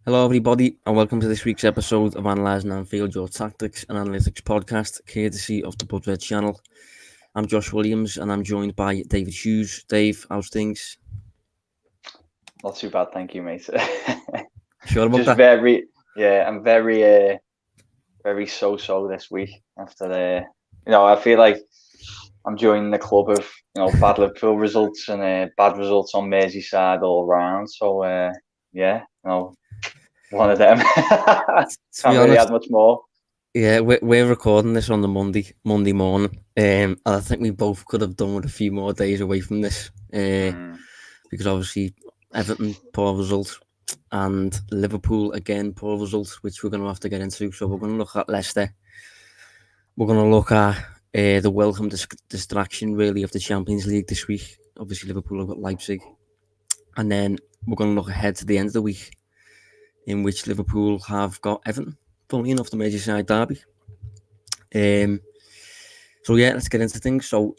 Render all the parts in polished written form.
Hello, everybody, and welcome to this week's episode of Analysing Anfield, your tactics and analytics podcast, courtesy of the Blood Red channel. I'm Josh Williams, and I'm joined by David Hughes. Dave, how's things? Not too bad, thank you, mate. Sure about Just that? I'm very so this week after I feel like I'm joining the club of bad Liverpool results and bad results on Merseyside all round. So one of them. To be Can't really honest, add much more. yeah, we're recording this on the Monday morning, and I think we both could have done with a few more days away from this, Mm, because obviously Everton poor result, and Liverpool again poor result, which we're going to have to get into. So we're going to look at Leicester. We're going to look at the welcome distraction, really, of the Champions League this week. Obviously, Liverpool have got Leipzig. And then we're going to look ahead to the end of the week, in which Liverpool have got Everton, funnily enough, the Merseyside derby. So, yeah, let's get into things. So,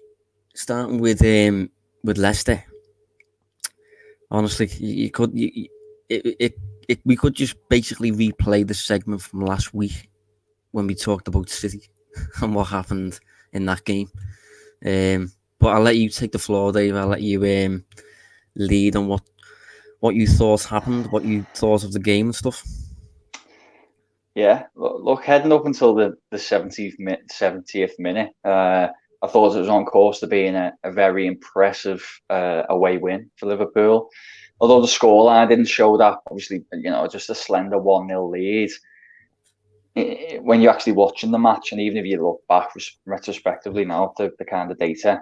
starting with Leicester, honestly, we could just basically replay the segment from last week when we talked about City and what happened in that game. But I'll let you take the floor, Dave. I'll let you lead on what you thought happened, what you thought of the game and stuff. yeah, look, heading up until the 70th minute, I thought it was on course to being a very impressive away win for Liverpool. Although the scoreline didn't show that, obviously, just a slender 1-0 lead. When you're actually watching the match, and even if you look back retrospectively now at the kind of data,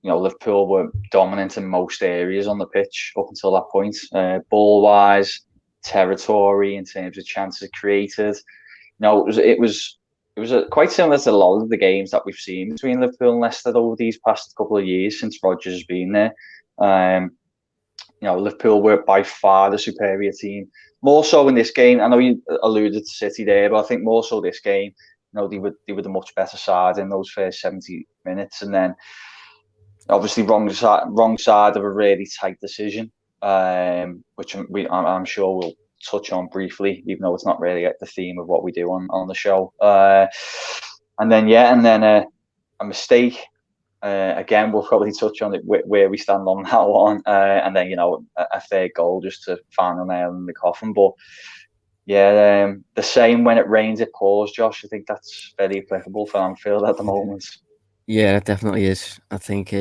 Liverpool were dominant in most areas on the pitch up until that point. Ball wise, territory in terms of chances created. It was quite similar to a lot of the games that we've seen between Liverpool and Leicester over these past couple of years since Rodgers has been there. Liverpool were by far the superior team. More so in this game. I know you alluded to City there, but I think more so this game. They were the much better side in those first 70 minutes, and then obviously wrong side of a really tight decision, which I'm sure we'll touch on briefly, even though it's not really the theme of what we do on the show. And then a mistake. Again, we'll probably touch on it where we stand on that one, and then a third goal just to final nail in the coffin. But yeah, the same when it rains, it pours. Josh, I think that's very applicable for Anfield at the moment. Yeah, it definitely is. I think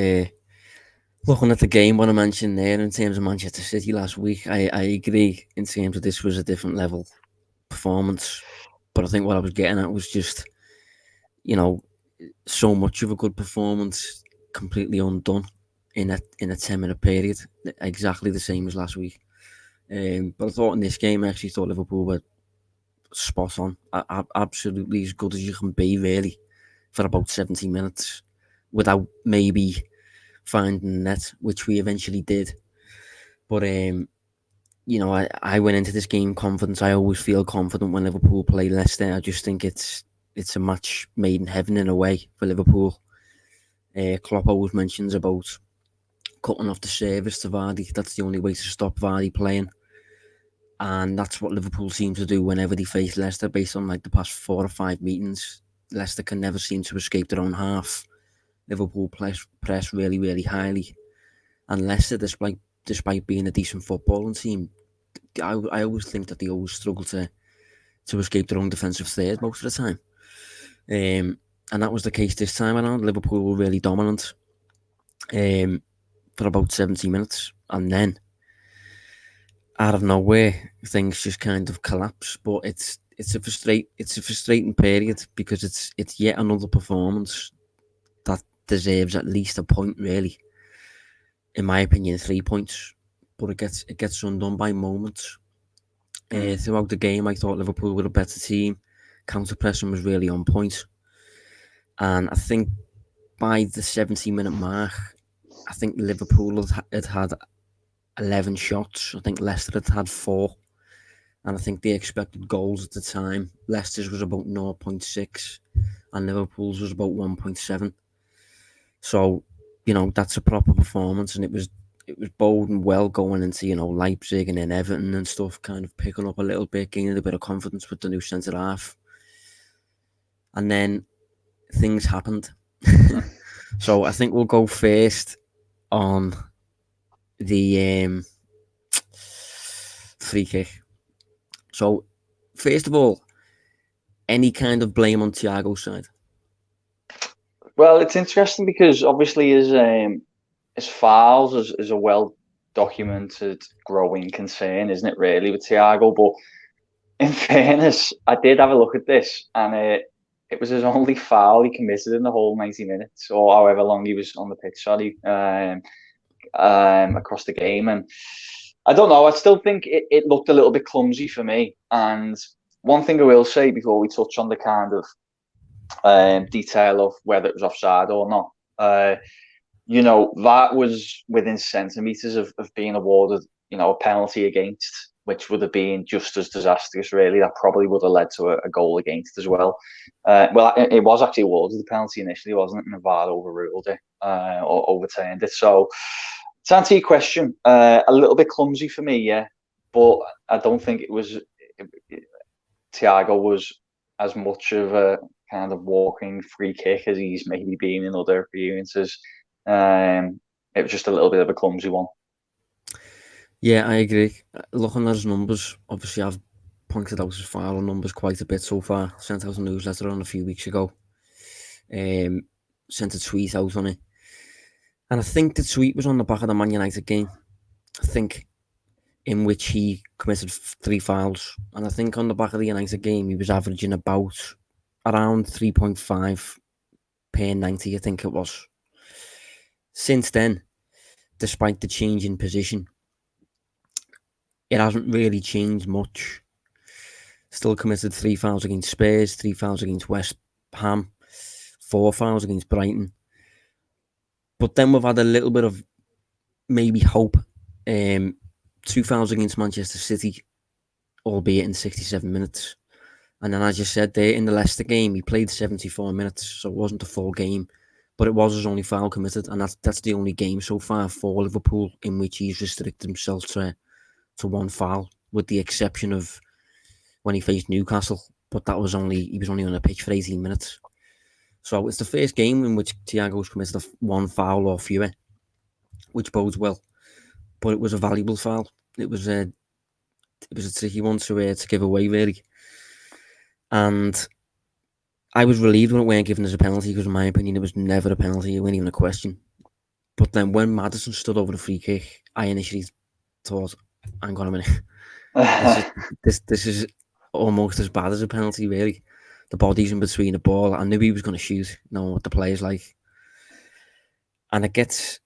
looking at the game, what I mentioned there in terms of Manchester City last week, I agree in terms of this was a different level performance. But I think what I was getting at was just, you know, so much of a good performance completely undone in a 10-minute period, exactly the same as last week. But I thought in this game, I actually thought Liverpool were spot on, absolutely as good as you can be, really, for about 70 minutes, without maybe finding the net, which we eventually did. But I went into this game confident. I always feel confident when Liverpool play Leicester. I just think it's a match made in heaven in a way for Liverpool. Klopp always mentions about cutting off the service to Vardy. That's the only way to stop Vardy playing. And that's what Liverpool seem to do whenever they face Leicester, based on like the past 4 or 5 meetings. Leicester can never seem to escape their own half. Liverpool press really, really highly. And Leicester, despite being a decent footballing team, I always think that they always struggle to escape their own defensive third most of the time. And that was the case this time around. Liverpool were really dominant for about 70 minutes. And then, out of nowhere, things just kind of collapse. But it's a frustrating period because it's yet another performance that deserves at least a point, really. In my opinion, 3 points. But it gets undone by moments. Throughout the game, I thought Liverpool were a better team. Counter pressing was really on point. And I think by the 70-minute mark, I think Liverpool had 11 shots. I think Leicester had 4. And I think the expected goals at the time, Leicester's was about 0.6 and Liverpool's was about 1.7. So, that's a proper performance, and it was it was boding well going into, Leipzig and then Everton and stuff, kind of picking up a little bit, gaining a bit of confidence with the new centre half. And then things happened. So I think we'll go first on the free kick. So, first of all, any kind of blame on Thiago's side? Well, it's interesting because obviously his fouls is a well documented growing concern, isn't it? Really, with Thiago. But in fairness, I did have a look at this, and it was his only foul he committed in the whole 90 minutes, or however long he was on the pitch. Sorry, across the game, and I don't know. I still think it looked a little bit clumsy for me. And one thing I will say before we touch on the kind of detail of whether it was offside or not. That was within centimetres of being awarded, a penalty against, which would have been just as disastrous, really. That probably would have led to a goal against as well. It was actually awarded the penalty initially, wasn't it? And the VAR overruled it or overturned it. So, to answer your question, a little bit clumsy for me, yeah. But I don't think Thiago was as much of a kind of walking free kick as he's maybe been in other appearances. It was just a little bit of a clumsy one. Yeah, I agree. Looking at his numbers, obviously I've pointed out his foul numbers quite a bit so far. Sent out a newsletter on a few weeks ago. Sent a tweet out on it. And I think the tweet was on the back of the Man United game. I think in which he committed 3 fouls. And I think on the back of the United game, he was averaging around 3.5 per 90, I think it was. Since then, despite the change in position, it hasn't really changed much. Still committed 3 fouls against Spurs, 3 fouls against West Ham, 4 fouls against Brighton. But then we've had a little bit of maybe hope. 2 fouls against Manchester City, albeit in 67 minutes. And then, as you said there, in the Leicester game, he played 74 minutes, so it wasn't a full game. But it was his only foul committed, and that's the only game so far for Liverpool in which he's restricted himself to 1 foul, with the exception of when he faced Newcastle. But he was only on the pitch for 18 minutes. So it's the first game in which Thiago's committed 1 foul or fewer, which bodes well. But it was a valuable foul. It was a tricky one to give away, really. And I was relieved when it weren't given as a penalty, because in my opinion it was never a penalty. It wasn't even a question. But then when Maddison stood over the free kick, I initially thought, hang on a minute, this is almost as bad as a penalty, really. The body's in between the ball. I knew he was going to shoot, knowing what the play's like. And it gets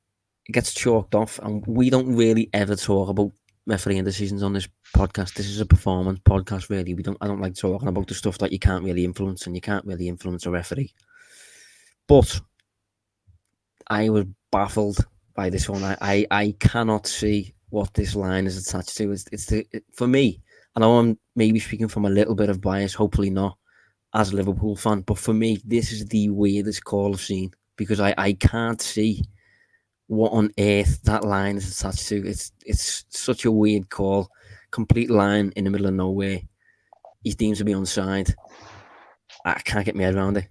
chalked off, and we don't really ever talk about refereeing decisions on this podcast. This is a performance podcast, really. I don't like talking about the stuff that you can't really influence, and you can't really influence a referee. But I was baffled by this one. I cannot see what this line is attached to. For me, I know I'm maybe speaking from a little bit of bias, hopefully not, as a Liverpool fan, but for me, this is the weirdest call I've seen, because I can't see what on earth that line is attached to. It's such a weird call. Complete line in the middle of nowhere. He's deemed to be onside. I can't get my head around it.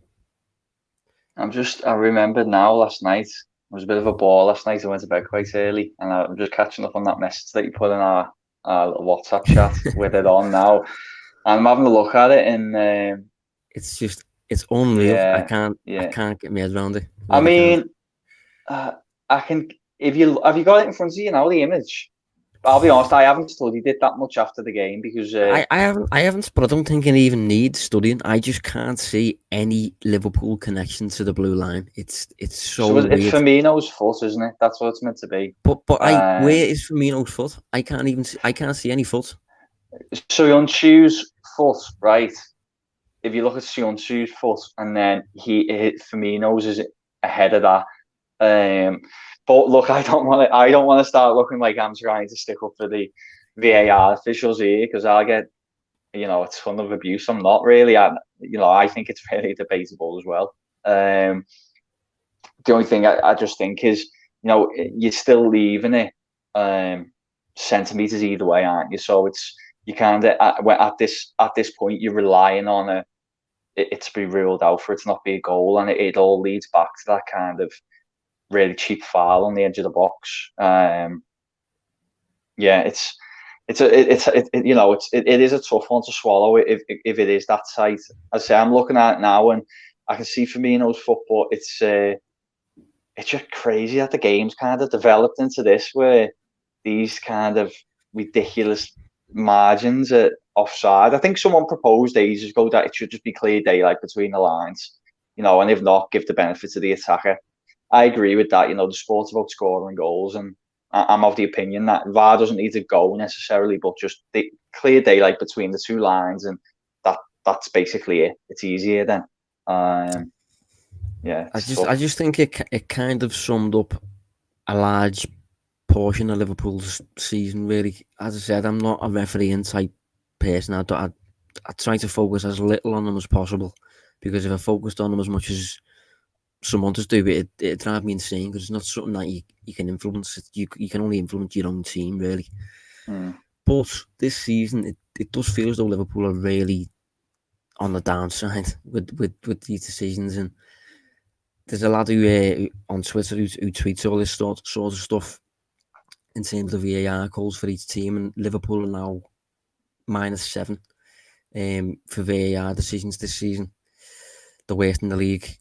I remembered now last night. It was a bit of a ball last night. I went to bed quite early, and I'm just catching up on that message that you put in our little WhatsApp chat with it on now. And I'm having a look at it, and it's unreal. Yeah, I can't get my head around it. Really, I mean, I can. Have you got it in front of you now? The image. I'll be honest, I haven't studied it that much after the game, because I haven't, but I don't think it even needs studying. I just can't see any Liverpool connection to the blue line. It's so weird. It's Firmino's foot, isn't it? That's what it's meant to be. But where is Firmino's foot? I can't see any foot. Söyüncü's foot, right? If you look at Söyüncü's foot, and then Firmino's is ahead of that. But look, I don't want to start looking like I'm trying to stick up for the VAR officials here, because I'll get, a ton of abuse. I'm not really. I think it's really debatable as well. The only thing I just think is, you're still leaving it centimeters either way, aren't you? So it's you kind of at this point you're relying on it to be ruled out for it to not be a goal, and it all leads back to that kind of really cheap foul on the edge of the box. Yeah, it is a tough one to swallow if it is that tight. As I say, I'm looking at it now and I can see Firmino's foot, but it's just crazy that the game's kind of developed into this where these kind of ridiculous margins are offside. I think someone proposed ages ago that it should just be clear daylight between the lines, and if not, give the benefit to the attacker. I agree with that. The sport's about scoring goals, and I'm of the opinion that VAR doesn't need to go necessarily, but just clear daylight between the two lines, and that's basically it. It's easier then. Yeah, I just think it kind of summed up a large portion of Liverpool's season. Really, as I said, I'm not a refereeing type person. I try to focus as little on them as possible, because if I focused on them as much as some others do, it drive me insane, because it's not something that you can influence. You can only influence your own team, really. But this season, it does feel as though Liverpool are really on the downside with these decisions. And there's a lad who on Twitter who tweets all this sort of stuff in terms of VAR calls for each team, and Liverpool are now -7 for VAR decisions this season, the worst in the league.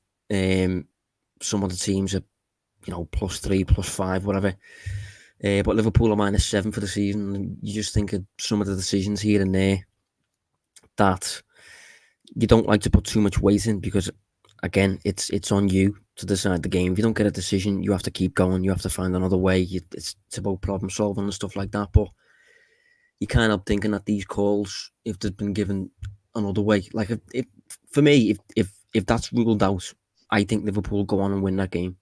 Some of the teams are, +3, +5, whatever. But Liverpool are -7 for the season. And you just think of some of the decisions here and there that you don't like to put too much weight in, because, again, it's on you to decide the game. If you don't get a decision, you have to keep going. You have to find another way. It's about problem solving and stuff like that. But you kind of thinking that these calls, if they've been given another way, like if for me, if that's ruled out, I think Liverpool go on and win that game,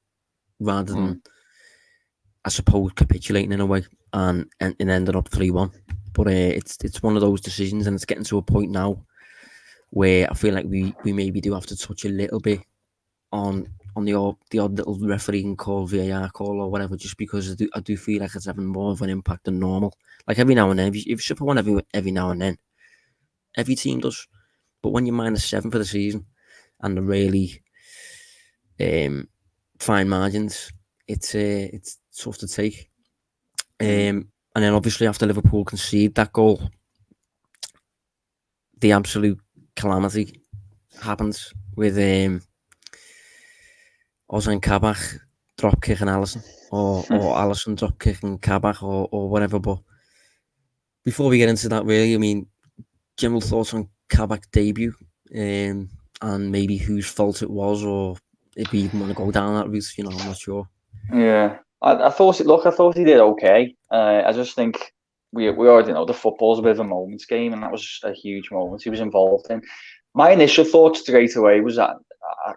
rather than, I suppose, capitulating in a way and ended up 3-1. But it's one of those decisions, and it's getting to a point now where I feel like we maybe do have to touch a little bit on the odd little refereeing call, VAR call or whatever, just because I do feel like it's having more of an impact than normal. Like every now and then, if you ship one every now and then, every team does. But when you're -7 for the season and the really fine margins, it's tough to take. And then obviously after Liverpool concede that goal, the absolute calamity happens with Ozan Kabak drop kicking Alisson, or Alisson drop kicking Kabak, or whatever. But before we get into that, really, I mean, general thoughts on Kabak's debut, and maybe whose fault it was, or if we even want to go down that route, I'm not sure. Yeah, I thought he did okay. I just think we already know the football's a bit of a moments game, and that was a huge moment he was involved in. My initial thought straight away was that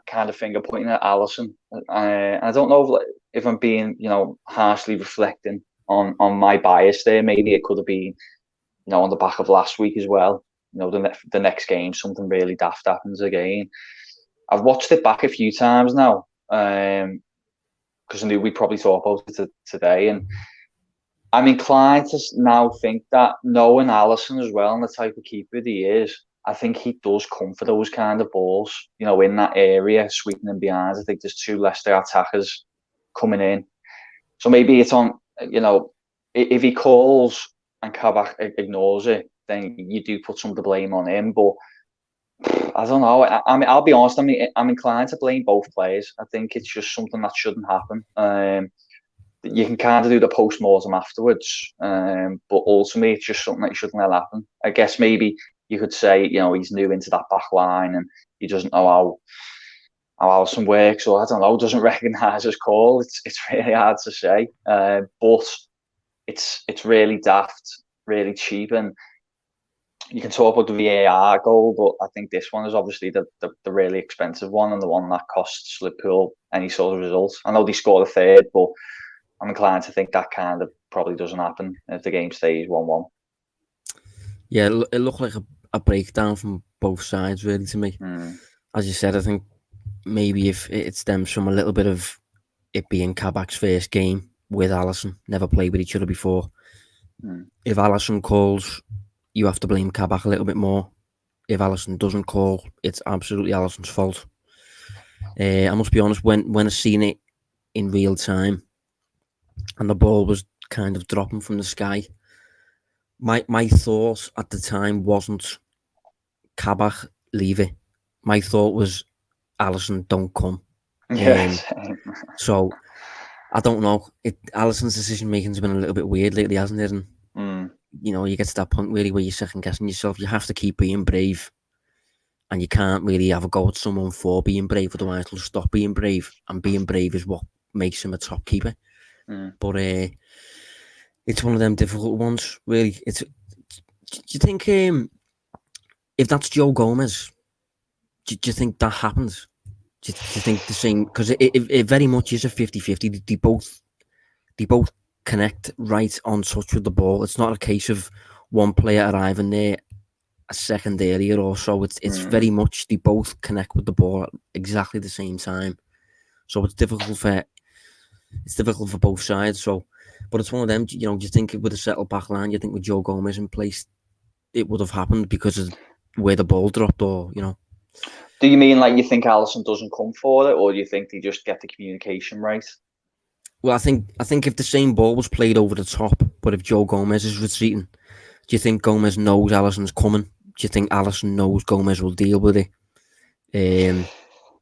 kind of finger pointing at Alisson. I don't know if I'm being, harshly reflecting on my bias there. Maybe it could have been, on the back of last week as well. The next game, something really daft happens again. I've watched it back a few times now, because I knew we'd probably talk about it today, and I'm inclined to now think that, knowing Alisson as well and the type of keeper he is, I think he does come for those kind of balls, in that area, sweeping in behind. I think there's two Leicester attackers coming in. So maybe it's on, if he calls and Kabak ignores it, then you do put some of the blame on him. But I don't know. I mean, I'll be honest. I'm inclined to blame both players. I think it's just something that shouldn't happen. You can kind of do the post-mortem afterwards, but ultimately it's just something that you shouldn't let happen. I guess maybe you could say, he's new into that back line and he doesn't know how Alisson works, or I don't know, doesn't recognise his call. It's really hard to say, but it's really daft, really cheap, and you can talk about the VAR goal, but I think this one is obviously the really expensive one, and the one that costs Liverpool any sort of result. I know they scored a third, but I'm inclined to think that kind of probably doesn't happen if the game stays 1-1. Yeah, it looked like a breakdown from both sides, really, to me. As you said, I think maybe if it stems from a little bit of it being Kabak's first game, with Alisson, never played with each other before. If Alisson calls, you have to blame Kabak a little bit more. If Alisson doesn't call, it's absolutely Alisson's fault. I must be honest, when I seen it in real time and the ball was kind of dropping from the sky, my thought at the time wasn't Kabak, leave it. My thought was Alisson, don't come. Yes. So I don't know. Alisson's decision making's been a little bit weird lately, hasn't it? And you get to that point really where you're second guessing yourself. You have to keep being brave, and you can't really have a go at someone for being brave, otherwise they'll stop being brave. And being brave is what makes him a top keeper. But it's one of them difficult ones, really. Do you think if that's Joe Gomez, do you think that happens? Do you think the same? Because it very much is a 50-50. They both connect right on touch with the ball. It's not a case of one player arriving there a second earlier or so. It's very much they both connect with the ball at exactly the same time. So it's difficult for both sides. So, but it's one of them. Do you think with a settled back line, you think with Joe Gomez in place, it would have happened because of where the ball dropped, or Do you mean like you think Alisson doesn't come for it, or do you think they just get the communication right? Well, I think if the same ball was played over the top, but if Joe Gomez is retreating, do you think Gomez knows Alisson's coming? Do you think Alisson knows Gomez will deal with it? Do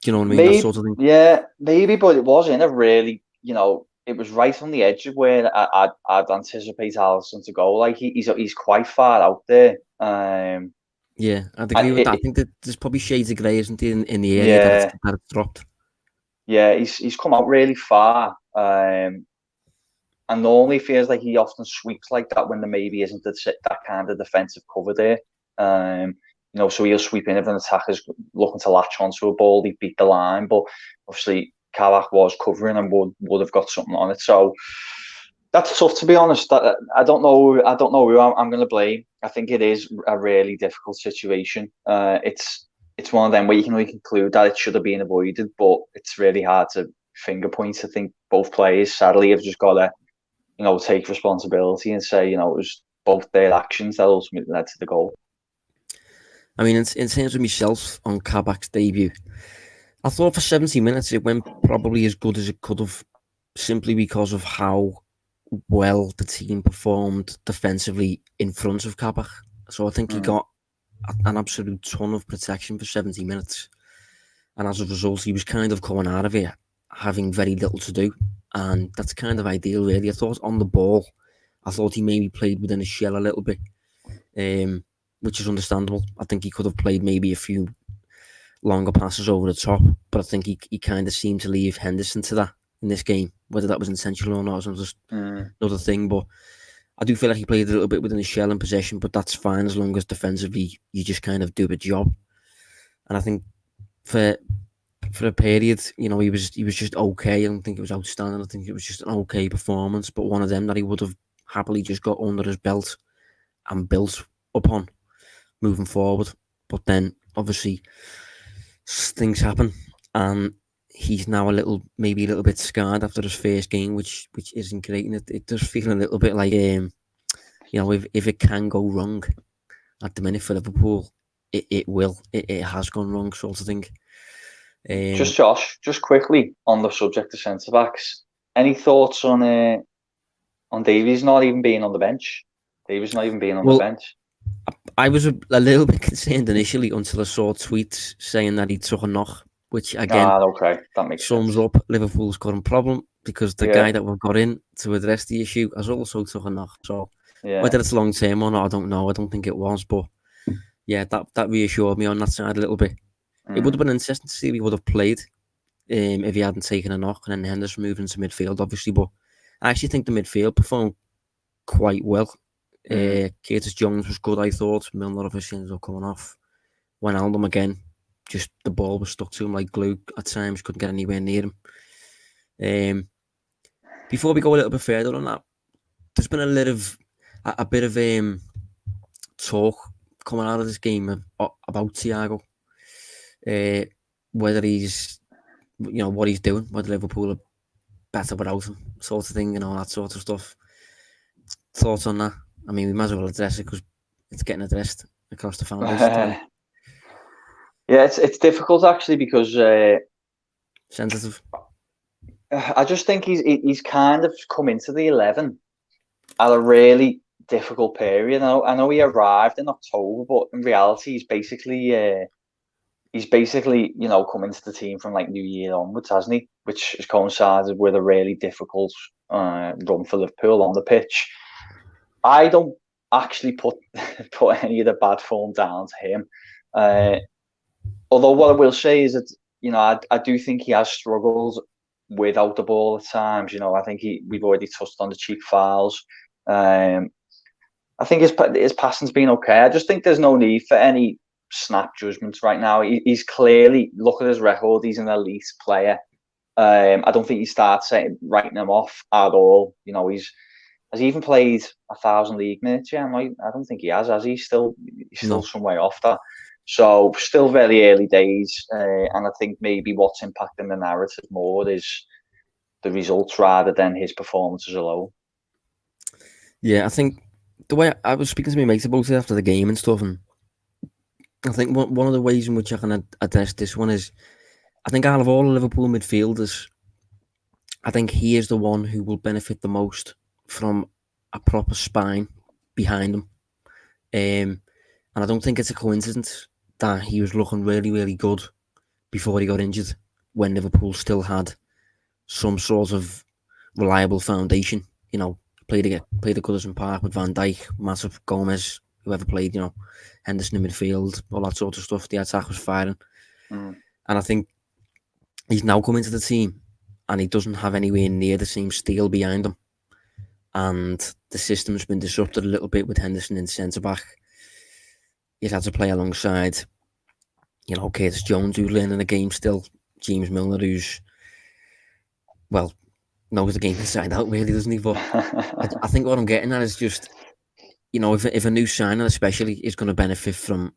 you know what I mean? Maybe, that sort of thing. Yeah, maybe, but it was in a really, it was right on the edge of where I'd anticipate Alisson to go. Like he's quite far out there. Yeah, I'd agree with that. I think that there's probably shades of grey, isn't there, in the area that it's dropped. Yeah, he's come out really far. And normally feels like he often sweeps like that when there maybe isn't that kind of defensive cover there. So he'll sweep in if an attacker's looking to latch onto a ball, he beat the line. But obviously, Kabak was covering and would have got something on it. So that's tough, to be honest. I don't know who I'm going to blame. I think it is a really difficult situation. It's one of them where you can only conclude that it should have been avoided, but it's really hard to finger point. I think both players, sadly, have just got to, take responsibility and say, it was both their actions that ultimately led to the goal. I mean, in terms of myself on Kabak's debut, I thought for 70 minutes it went probably as good as it could have, simply because of how well the team performed defensively in front of Kabak. So I think he got an absolute ton of protection for 70 minutes. And as a result, he was kind of coming out of it having very little to do. And that's kind of ideal, really. I thought on the ball, I thought he maybe played within a shell a little bit, which is understandable. I think he could have played maybe a few longer passes over the top, but I think he kind of seemed to leave Henderson to that in this game. Whether that was intentional or not is just another thing. But I do feel like he played a little bit within a shell in possession, but that's fine as long as defensively you just kind of do a job. And I think for a period, he was just okay. I don't think it was outstanding. I think it was just an okay performance, but one of them that he would have happily just got under his belt and built upon moving forward. But then obviously things happen, and he's now maybe a little bit scarred after his first game, which isn't great. And it does feel a little bit like if it can go wrong at the minute for Liverpool, it will. It has gone wrong, sort of thing. Just quickly on the subject of centre backs, any thoughts on Davies not even being on the bench? The bench. I was a little bit concerned initially until I saw tweets saying that he took a knock, which again, okay, that makes sums sense. up Liverpool's current problem, because the guy that we've got in to address the issue has also took a knock. So whether it's long term or not, I don't know. I don't think it was, but yeah, that reassured me on that side a little bit. It would have been interesting to see if he would have played if he hadn't taken a knock, and then Henderson moved into midfield, obviously. But I actually think the midfield performed quite well. Curtis Jones was good, I thought. Milner obviously ended up coming off. Wijnaldum again, just the ball was stuck to him like glue at times, couldn't get anywhere near him. Before we go a little bit further on that, there's been a bit of talk coming out of this game about Thiago, whether he's, what he's doing, whether Liverpool are better without him, sort of thing, and all that sort of stuff. Thoughts on that? I mean, we might as well address it because it's getting addressed across the fan base today. Yeah, it's difficult actually because sensitive. I just think he's kind of come into the 11 at a really difficult period. I know he arrived in October, but in reality, he's basically come into the team from like New Year onwards, hasn't he? Which has coincided with a really difficult run for Liverpool on the pitch. I don't actually put any of the bad form down to him. Although what I will say is that I do think he has struggled without the ball at times. I think we've already touched on the cheap fouls. I think his passing's been okay. I just think there's no need for any snap judgments right now. He's clearly, look at his record, he's an elite player. I don't think he starts writing him off at all. Has he even played 1,000 league minutes? Yeah, I don't think he has he? He's still some way off that. So still very early days, and I think maybe what's impacting the narrative more is the results rather than his performances alone. Yeah, I think the way I was speaking to my mates about it after the game and stuff, and I think one of the ways in which I can address this one is, I think out of all the Liverpool midfielders, I think he is the one who will benefit the most from a proper spine behind him. And I don't think it's a coincidence that he was looking really, really good before he got injured, when Liverpool still had some sort of reliable foundation. Played at Goodison Park with Van Dijk, Matip, Gomez, whoever played, Henderson in midfield, all that sort of stuff. The attack was firing. And I think he's now come into the team and he doesn't have anywhere near the same steel behind him. And the system's been disrupted a little bit with Henderson in centre-back. He's had to play alongside, Curtis Jones, who's learning the game still, James Milner, who's, well, knows the game inside out, really, doesn't he? But I think what I'm getting at is just, if a new signing especially is going to benefit from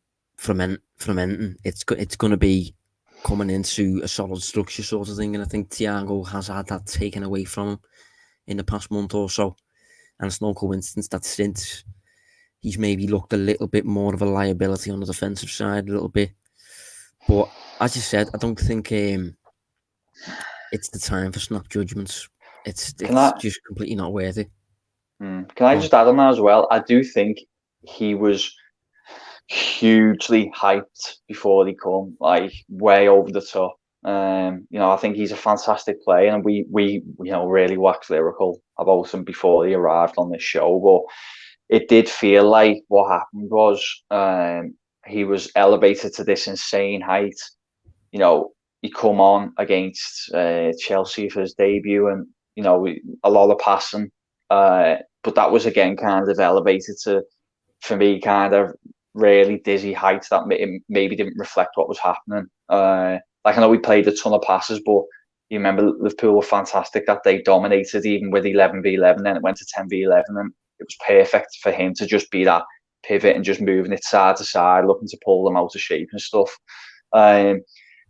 anything, it's going to be coming into a solid structure sort of thing. And I think Thiago has had that taken away from him in the past month or so. And it's no coincidence that since he's maybe looked a little bit more of a liability on the defensive side, a little bit. But as you said, I don't think it's the time for snap judgments. It's just completely not worth it. Can I just add on that as well? I do think he was hugely hyped before he come, like way over the top. I think he's a fantastic player, and we really waxed lyrical about him before he arrived on this show. But it did feel like what happened was he was elevated to this insane height. He come on against Chelsea for his debut, and a lot of passing, but that was again kind of elevated to, for me, kind of really dizzy heights that maybe didn't reflect what was happening. Like, I know we played a ton of passes, but you remember Liverpool were fantastic that they dominated even with 11v11. Then it went to 10v11, and it was perfect for him to just be that pivot and just moving it side to side, looking to pull them out of shape and stuff.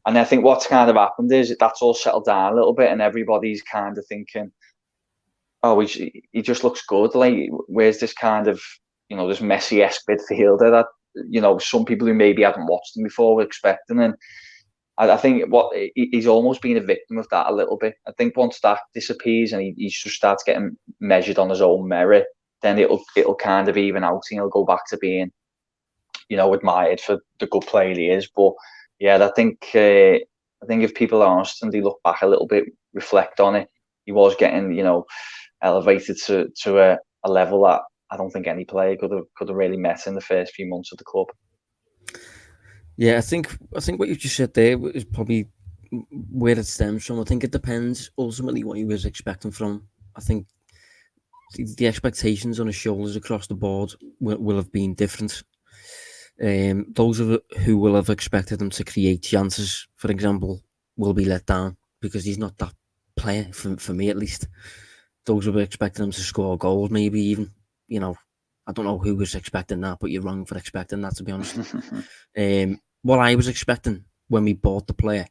And I think what's kind of happened is that's all settled down a little bit, and everybody's kind of thinking, oh, he just looks good. Like, where's this kind of, this Messi-esque midfielder that, some people who maybe haven't watched him before were expecting. And I think he's almost been a victim of that a little bit. I think once that disappears and he just starts getting measured on his own merit, then it'll kind of even out, and he'll go back to being, admired for the good player he is. But yeah, I think if people are honest and they look back a little bit, reflect on it, he was getting, elevated to a level that I don't think any player could have really met in the first few months of the club. Yeah, I think what you just said there is probably where it stems from. I think it depends ultimately what he was expecting from. I think the expectations on his shoulders across the board will have been different. Those who will have expected him to create chances, for example, will be let down because he's not that player, for me at least. Those who were expecting him to score goals, maybe even, I don't know who was expecting that, but you're wrong for expecting that, to be honest. What I was expecting when we bought the player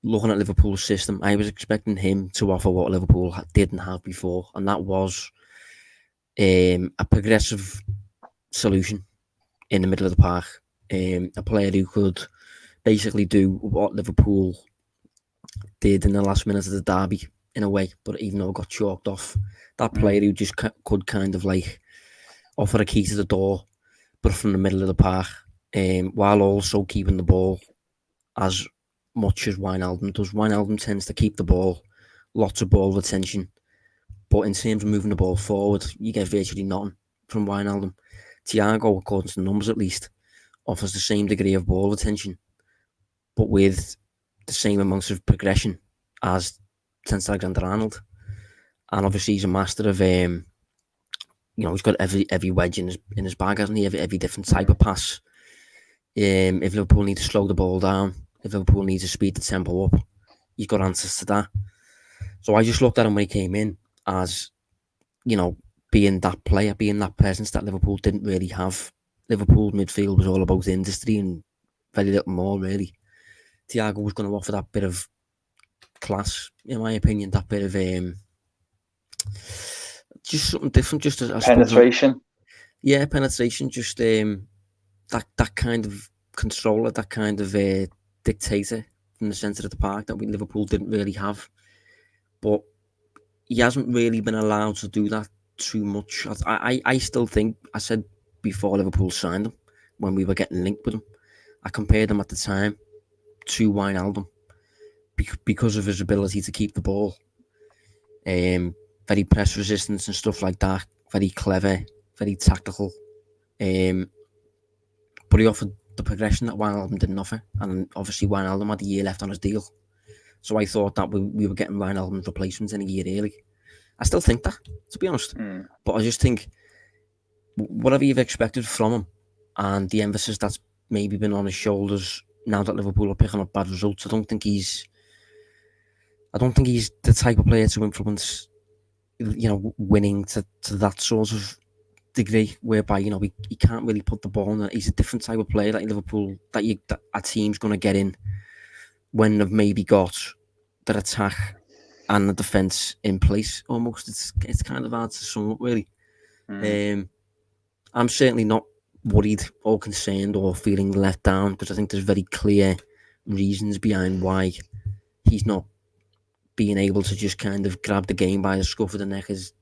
looking at Liverpool's system, I was expecting him to offer what Liverpool didn't have before, and that was a progressive solution in the middle of the park. A player who could basically do what Liverpool did in the last minute of the derby, in a way, but even though it got chalked off, that player who just could kind of like offer a key to the door, but from the middle of the park, while also keeping the ball as much as Wijnaldum does. Wijnaldum tends to keep the ball, lots of ball retention, but in terms of moving the ball forward, you get virtually nothing from Wijnaldum. Thiago, according to the numbers at least, offers the same degree of ball retention, but with the same amount of progression as Trent Alexander-Arnold. And obviously he's a master of, he's got every wedge in his bag, hasn't he? Every different type of pass. If Liverpool need to slow the ball down, if Liverpool needs to speed the tempo up, he's got answers to that. So I just looked at him when he came in as, being that player, being that presence that Liverpool didn't really have. Liverpool midfield was all about industry and very little more, really. Thiago was going to offer that bit of class, in my opinion, that bit of just something different, just as penetration. Penetration, just that kind of controller, that kind of dictator from the centre of the park that Liverpool didn't really have. But he hasn't really been allowed to do that too much. I still think, I said before Liverpool signed him, when we were getting linked with him, I compared him at the time to Wijnaldum because of his ability to keep the ball. Very press resistance and stuff like that. Very clever, very tactical. But he offered the progression that Wijnaldum didn't offer, and obviously Wijnaldum had a year left on his deal. So I thought that we were getting Wijnaldum's replacements in a year early. I still think that, to be honest. But I just think whatever you've expected from him, and the emphasis that's maybe been on his shoulders now that Liverpool are picking up bad results, I don't think he's the type of player to influence, winning to that sort of degree, whereby he can't really put the ball in there. He's a different type of player that Liverpool that a team's going to get in when they've maybe got their attack and the defence in place. Almost, it's kind of hard to sum up, really. I'm certainly not worried or concerned or feeling let down, because I think there's very clear reasons behind why he's not being able to just kind of grab the game by the scruff of the neck as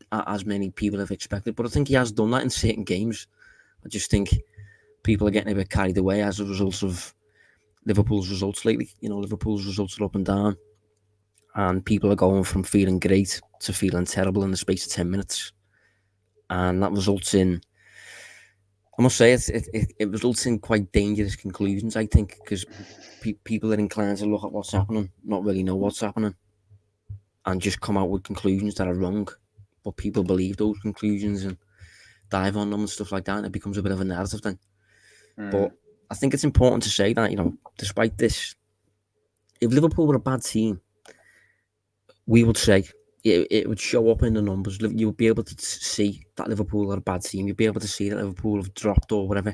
many people have expected. But I think he has done that in certain games. I just think people are getting a bit carried away as a result of Liverpool's results lately. Liverpool's results are up and down, and people are going from feeling great to feeling terrible in the space of 10 minutes. And that results in, I must say, it results in quite dangerous conclusions, I think, because people are inclined to look at what's happening, not really know what's happening, and just come out with conclusions that are wrong. But people believe those conclusions and dive on them and stuff like that, and it becomes a bit of a narrative then. But I think it's important to say that, despite this, if Liverpool were a bad team, we would say it would show up in the numbers. You would be able to see that Liverpool are a bad team. You'd be able to see that Liverpool have dropped or whatever.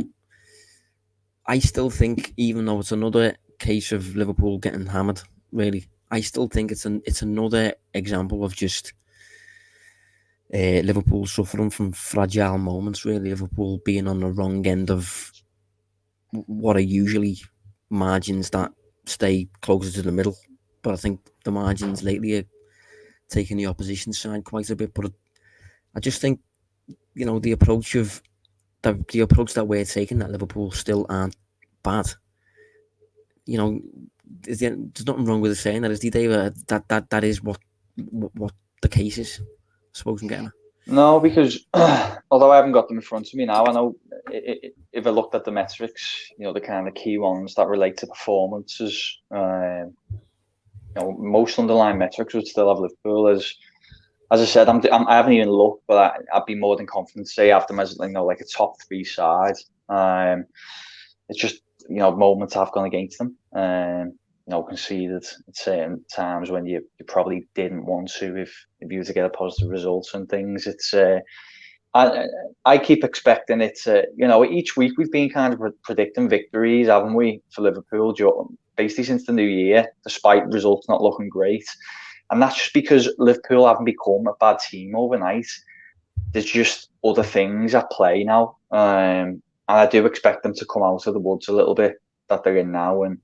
I still think, even though it's another case of Liverpool getting hammered, really, I still think it's another example of just Liverpool suffering from fragile moments, really. Liverpool being on the wrong end of what are usually margins that stay closer to the middle. But I think the margins lately are taking the opposition side quite a bit. But I just think, the approach that we're taking, that Liverpool still aren't bad. There's nothing wrong with saying that, is there, Dave? That is what the case is, I suppose I'm getting at. No, because although I haven't got them in front of me now, I know if I looked at the metrics, the kind of key ones that relate to performances, most underlying metrics would still have Liverpool as I said. I haven't even looked, but I'd be more than confident to say I have them as like a top 3 side. It's just moments have gone against them. Conceded at certain times when you probably didn't want to if you were to get a positive result and things. It's I keep expecting it to, each week we've been kind of predicting victories, haven't we, for Liverpool basically since the new year, despite results not looking great. And that's just because Liverpool haven't become a bad team overnight. There's just other things at play now. And I do expect them to come out of the woods a little bit that they're in now and,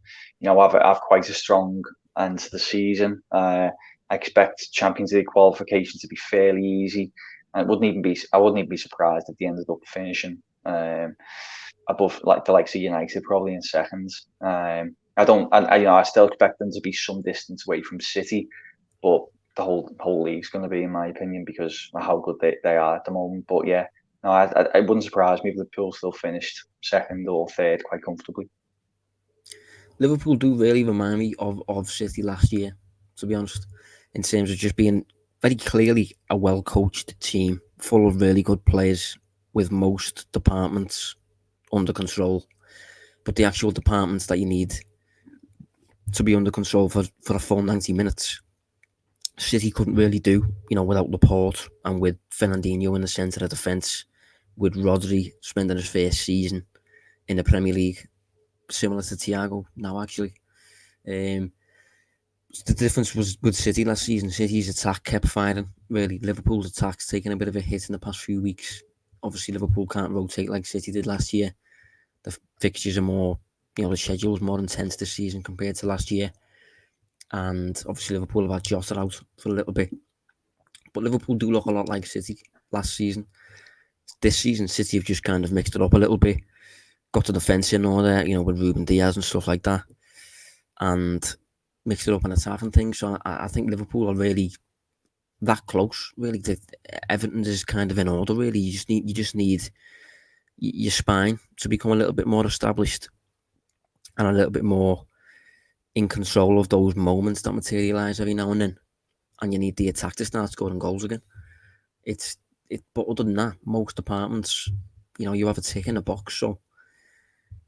have quite a strong end to the season. I expect Champions League qualification to be fairly easy. And I wouldn't even be surprised if they ended up finishing above like the likes of United, probably in seconds. I still expect them to be some distance away from City, but the whole league's going to be, in my opinion, because of how good they are at the moment. But yeah, no, it wouldn't surprise me if Liverpool still finished second or third quite comfortably. Liverpool do really remind me of City last year, to be honest, in terms of just being very clearly a well-coached team, full of really good players, with most departments under control. But the actual departments that you need to be under control for a full 90 minutes, City couldn't really do, without Laporte and with Fernandinho in the centre of defence, with Rodri spending his first season in the Premier League, similar to Thiago now, actually. The difference was with City last season. City's attack kept firing, really. Liverpool's attack's taken a bit of a hit in the past few weeks. Obviously, Liverpool can't rotate like City did last year. The fixtures are more, the schedule is more intense this season compared to last year. And obviously, Liverpool have had Jota out for a little bit. But Liverpool do look a lot like City last season. This season, City have just kind of mixed it up a little bit. Got the defence in order, with Ruben Diaz and stuff like that. And mixed it up in attack and things. So I think Liverpool are really that close, really. Everton is kind of in order, really. You just need your spine to become a little bit more established and a little bit more in control of those moments that materialise every now and then. And you need the attack to start scoring goals again. But other than that, most departments, you have a tick in a box. So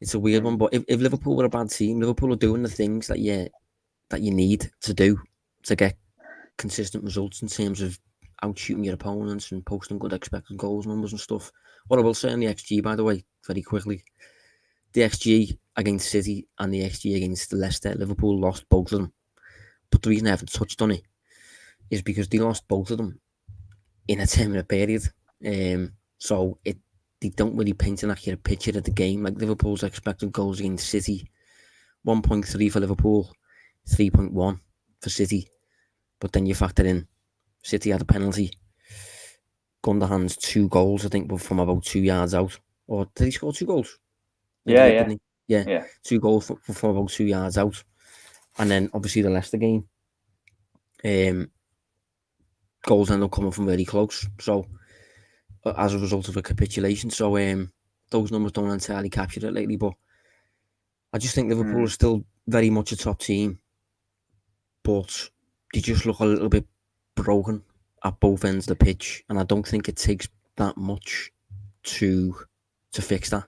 it's a weird one. But if Liverpool were a bad team, Liverpool are doing the things that you need to do to get consistent results in terms of outshooting your opponents and posting good expected goals numbers and stuff. What I will say on the XG, by the way, very quickly, the XG against City and the XG against Leicester, Liverpool lost both of them. But the reason I haven't touched on it is because they lost both of them in a 10-minute period. So they don't really paint an accurate picture of the game. Like Liverpool's expected goals against City, 1.3 for Liverpool, 3.1 for City. But then you factor in City had a penalty. Gundogan's 2 goals, I think, but from about 2 yards out. Or did he score 2 goals? Yeah. 2 goals from about 2 yards out. And then obviously the Leicester game, goals end up coming from very close. So as a result of a capitulation. So those numbers don't entirely capture it lately. But I just think Liverpool is still very much a top team. But they just look a little bit broken at both ends of the pitch. And I don't think it takes that much to fix that.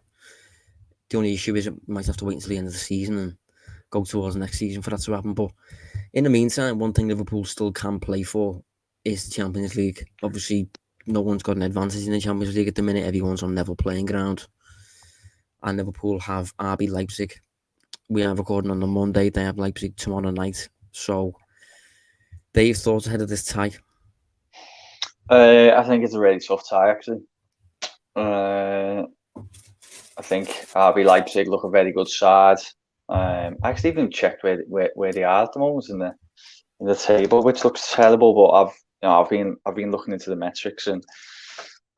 The only issue is it might have to wait until the end of the season and go towards next season for that to happen. But in the meantime, one thing Liverpool still can play for is the Champions League. Obviously, no one's got an advantage in the Champions League at the minute. Everyone's on level playing ground. And Liverpool have RB Leipzig. We are recording on the Monday. They have Leipzig tomorrow night. So, Dave, thoughts ahead of this tie? I think it's a really tough tie, actually. I think RB Leipzig look a very good side. I actually even checked where they are at the moment in the table, which looks terrible. But I've been looking into the metrics, and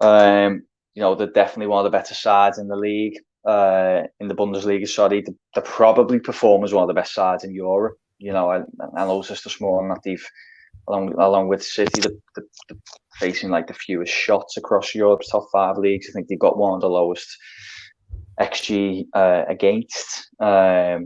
they're definitely one of the better sides in the league, in the Bundesliga. Sorry, they're probably perform as one of the best sides in Europe. I noticed this morning that they've, along with City, they're facing like the fewest shots across Europe's top 5 leagues. I think they've got one of the lowest XG against. I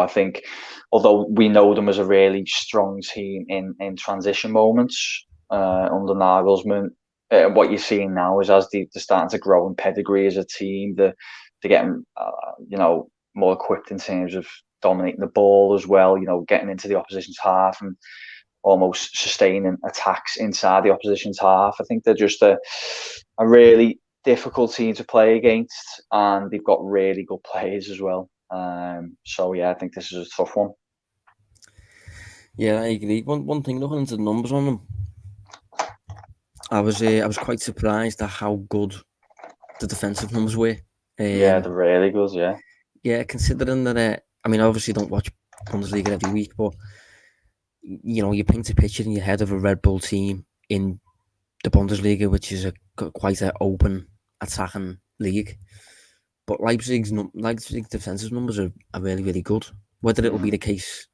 think, although we know them as a really strong team in transition moments under Nagelsmann, what you're seeing now is as they're starting to grow in pedigree as a team, they're getting more equipped in terms of dominating the ball as well. Getting into the opposition's half and almost sustaining attacks inside the opposition's half. I think they're just a really difficult team to play against, and they've got really good players as well. So yeah, I think this is a tough one. Yeah, I agree. One thing, looking into the numbers on them, I was quite surprised at how good the defensive numbers were. Yeah, they're really good. Yeah. Yeah, considering that, I mean, I obviously don't watch Bundesliga every week, but you paint a picture in your head of a Red Bull team in the Bundesliga, which is quite an open attacking league. But Leipzig's defensive numbers are really, really good. Whether it'll be the case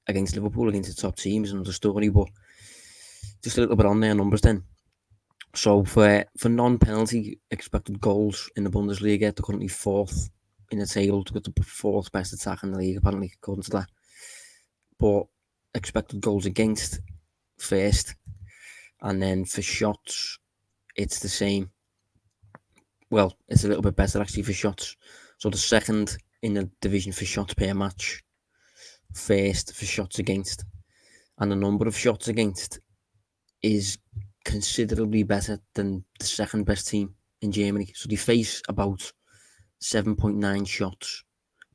against Liverpool, against the top teams, is another story, but just a little bit on their numbers then. So for non-penalty expected goals in the Bundesliga, they're currently fourth in the table. They've got the fourth best attack in the league, apparently, according to that. But expected goals against first, and then for shots, it's the same. Well, it's a little bit better actually for shots. So the second in the division for shots per match, first for shots against, and the number of shots against is considerably better than the second best team in Germany. So they face about 7.9 shots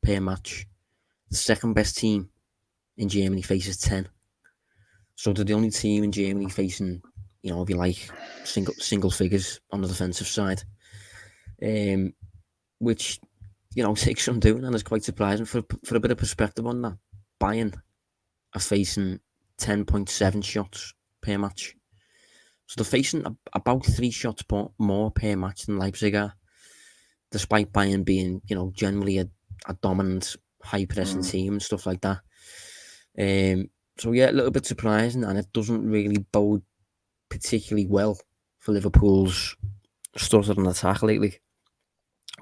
per match. The second best team in Germany faces 10. So they're the only team in Germany facing, if you like, single figures on the defensive side. Which, takes some doing and is quite surprising. For a bit of perspective on that, Bayern are facing 10.7 shots per match. So they're facing about 3 shots more per match than Leipzig are, despite Bayern being, generally a dominant, high-pressing team and stuff like that. So yeah, a little bit surprising, and it doesn't really bode particularly well for Liverpool's stuttering attack lately.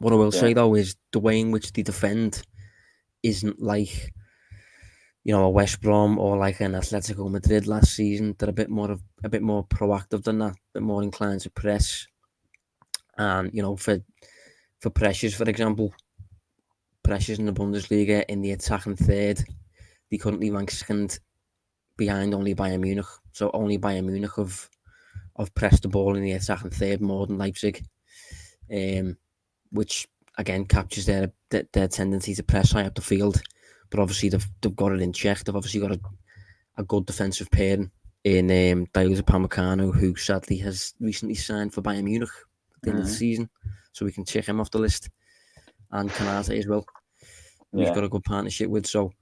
What I will say though is the way in which they defend isn't like, a West Brom or like an Atletico Madrid last season. They're a bit more proactive than that, a bit more inclined to press. And for pressures, for example, pressures in the Bundesliga in the attacking third, they currently rank second behind only Bayern Munich. So only Bayern Munich have pressed the ball in the attacking third more than Leipzig, which again captures their tendency to press high up the field. But obviously they've got it in check. They've obviously got a good defensive pairing in Dayot Upamecano, who sadly has recently signed for Bayern Munich at the end of the season, so we can check him off the list, and Kanate as well. We've got a good partnership with, so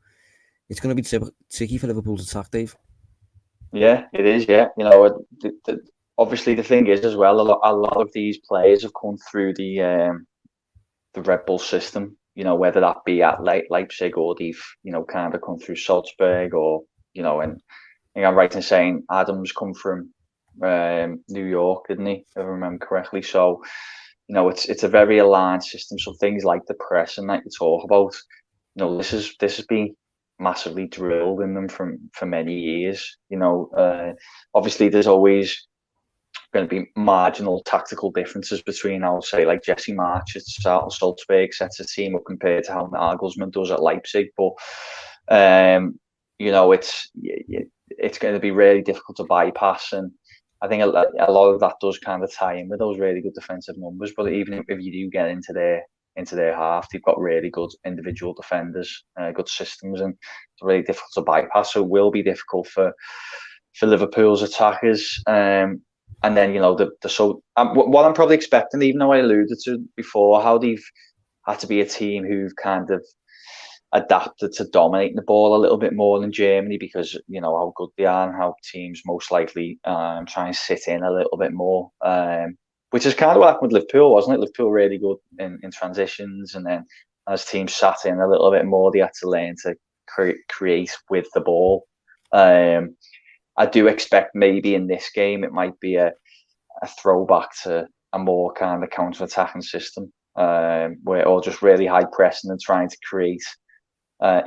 it's going to be tricky for Liverpool's attack, Dave. Yeah, it is. Yeah, obviously the thing is as well, a lot of these players have come through the Red Bull system. Whether that be at Leipzig or they've kind of come through Salzburg, or and I think I'm right in saying Adams come from New York, didn't he? If I remember correctly. So it's a very aligned system. So things like the press and that you talk about, this has been massively drilled in them for many years. Obviously there's always going to be marginal tactical differences between, I would say, like Jesse March at Salzburg sets a team up compared to how Nagelsmann does at Leipzig. But it's going to be really difficult to bypass, and I think a lot of that does kind of tie in with those really good defensive numbers. But even if you do get into their half, they've got really good individual defenders, good systems, and it's really difficult to bypass. So it will be difficult for Liverpool's attackers. And then what I'm probably expecting, even though I alluded to before, how they've had to be a team who've kind of adapted to dominating the ball a little bit more than Germany, because how good they are and how teams most likely try and sit in a little bit more, which is kind of what happened with Liverpool, wasn't it? Liverpool really good in transitions, and then as teams sat in a little bit more, they had to learn to create with the ball. I do expect maybe in this game it might be a throwback to a more kind of counter-attacking system, or just really high pressing and trying to create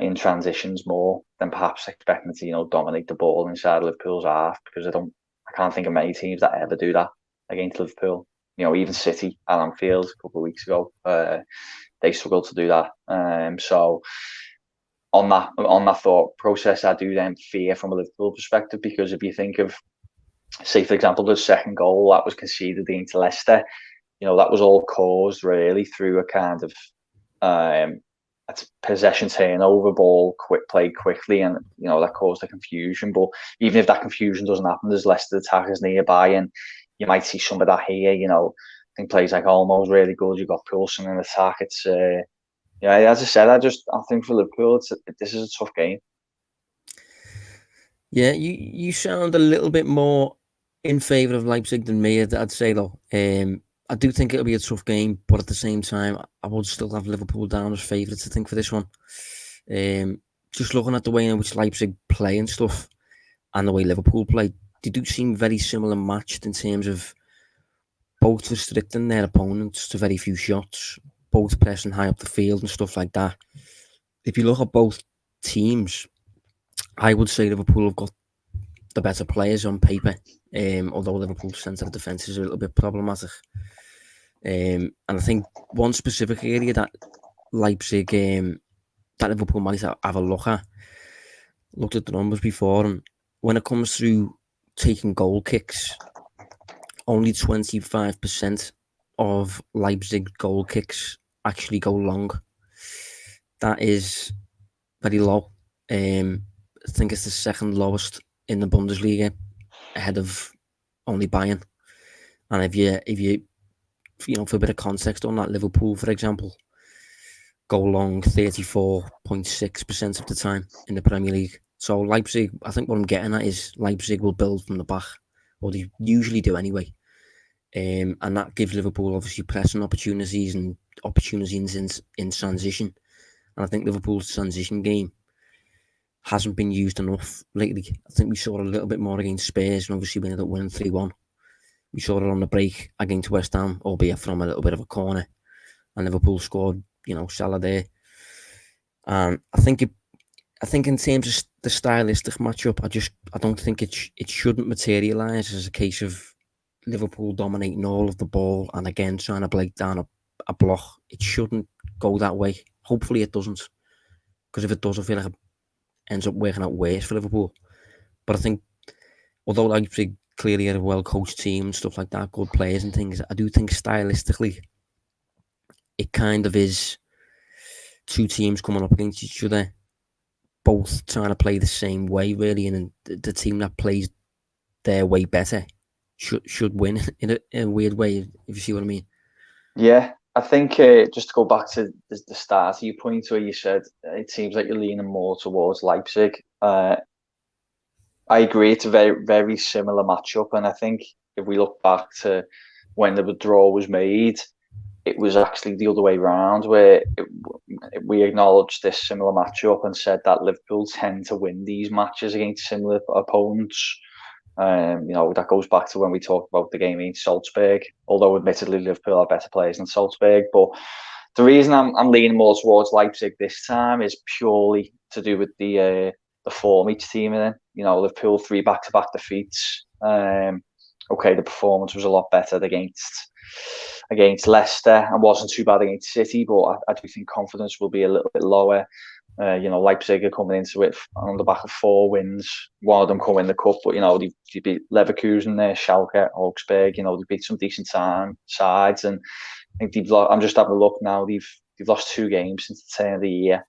in transitions more than perhaps expecting to dominate the ball inside Liverpool's half, because I can't think of many teams that ever do that against Liverpool. Even City at Anfield a couple of weeks ago, they struggled to do that. So on that thought process, I do then fear from a Liverpool perspective, because if you think of, say for example, the second goal that was conceded against Leicester, that was all caused really through a kind of possession turnover, ball played quickly, and that caused the confusion. But even if that confusion doesn't happen, there's Leicester attackers nearby, and you might see some of that here. I think players like Olmo's really good. You've got Poulsen in attack. It's as I said, I think for Liverpool, this is a tough game. Yeah, you sound a little bit more in favour of Leipzig than me, I'd say, though. I do think it'll be a tough game, but at the same time, I would still have Liverpool down as favourites, I think, for this one. Just looking at the way in which Leipzig play and stuff, and the way Liverpool play, they do seem very similar matched in terms of both restricting their opponents to very few shots, both pressing high up the field and stuff like that. If you look at both teams, I would say Liverpool have got the better players on paper, although Liverpool's centre of defence is a little bit problematic. And I think one specific area that Leipzig, that Liverpool might have a look at, looked at the numbers before, and when it comes to taking goal kicks, only 25% of Leipzig goal kicks actually go long. That is very low. I think it's the second lowest in the Bundesliga, ahead of only Bayern. And if you for a bit of context on that, Liverpool, for example, go long 34.6% of the time in the Premier League. So Leipzig, I think what I'm getting at is Leipzig will build from the back, or they usually do anyway. And that gives Liverpool obviously pressing opportunities and opportunities in transition. And I think Liverpool's transition game hasn't been used enough lately. I think we saw a little bit more against Spurs, and obviously we ended up winning 3-1. We saw it on the break against West Ham, albeit from a little bit of a corner, and Liverpool scored, Salah there. And I think in terms of the stylistic matchup, I don't think it shouldn't materialise as a case of Liverpool dominating all of the ball and again trying to break down a block. It shouldn't go that way. Hopefully it doesn't, because if it does, I feel like it ends up working out worse for Liverpool. But I think, although Leipzig clearly a well-coached team and stuff like that, good players and things, I do think stylistically it kind of is two teams coming up against each other, both trying to play the same way, really, and the team that plays their way better should win in a weird way, if you see what I mean. Yeah, I think just to go back to the start of your point where you said it seems like you're leaning more towards Leipzig. I agree, it's a very, very similar matchup, and I think if we look back to when the withdrawal was made, it was actually the other way around, where we acknowledged this similar matchup and said that Liverpool tend to win these matches against similar opponents. That goes back to when we talked about the game against Salzburg, although admittedly Liverpool are better players than Salzburg. But the reason I'm leaning more towards Leipzig this time is purely to do with the form each team in. Liverpool 3 back-to-back defeats. Okay, the performance was a lot better against Leicester and wasn't too bad against City, but I do think confidence will be a little bit lower. Leipzig are coming into it on the back of 4 wins. One of them come in the cup, but they beat Leverkusen there, Schalke, Augsburg. They beat some decent sides, and I think I'm just having a look now. They've lost 2 games since the turn of the year.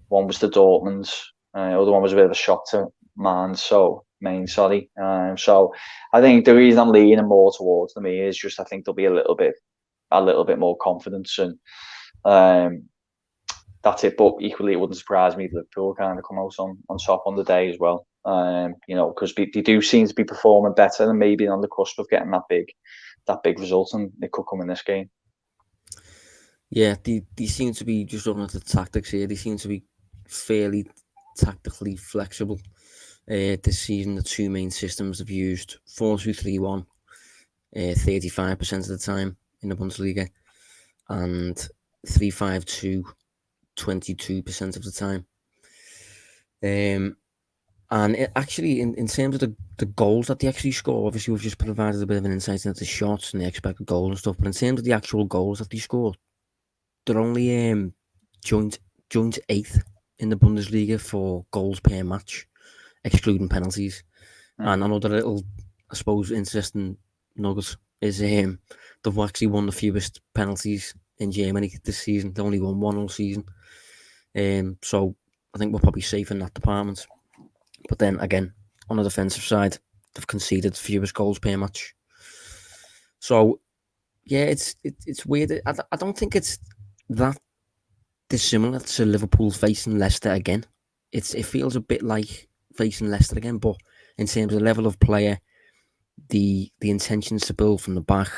One was the Dortmund, the other one was a bit of a shock to Main. So I think the reason I'm leaning more towards them is just I think there'll be a little bit more confidence, and that's it. But equally, it wouldn't surprise me if Liverpool kind of come out on top on the day as well. Because they do seem to be performing better and maybe on the cusp of getting that big result, and it could come in this game. Yeah, they seem to be, just looking at the tactics here, they seem to be fairly tactically flexible. This season, the 2 main systems have used 4-2-3-1, 35% of the time in the Bundesliga, and 3-5-2, 22% of the time. And it actually, in terms of the goals that they actually score, obviously we've just provided a bit of an insight into the shots and the expected goals and stuff, but in terms of the actual goals that they score, they're only joint 8th in the Bundesliga for goals per match, excluding penalties. And another little, I suppose, interesting nugget is they've actually won the fewest penalties in Germany this season. They only won 1 all season. So I think we're probably safe in that department. But then again, on the defensive side, they've conceded fewest goals per match. So yeah, it's weird. I don't think it's that dissimilar to Liverpool facing Leicester again. It feels a bit like facing Leicester again, but in terms of the level of player, the intentions to build from the back,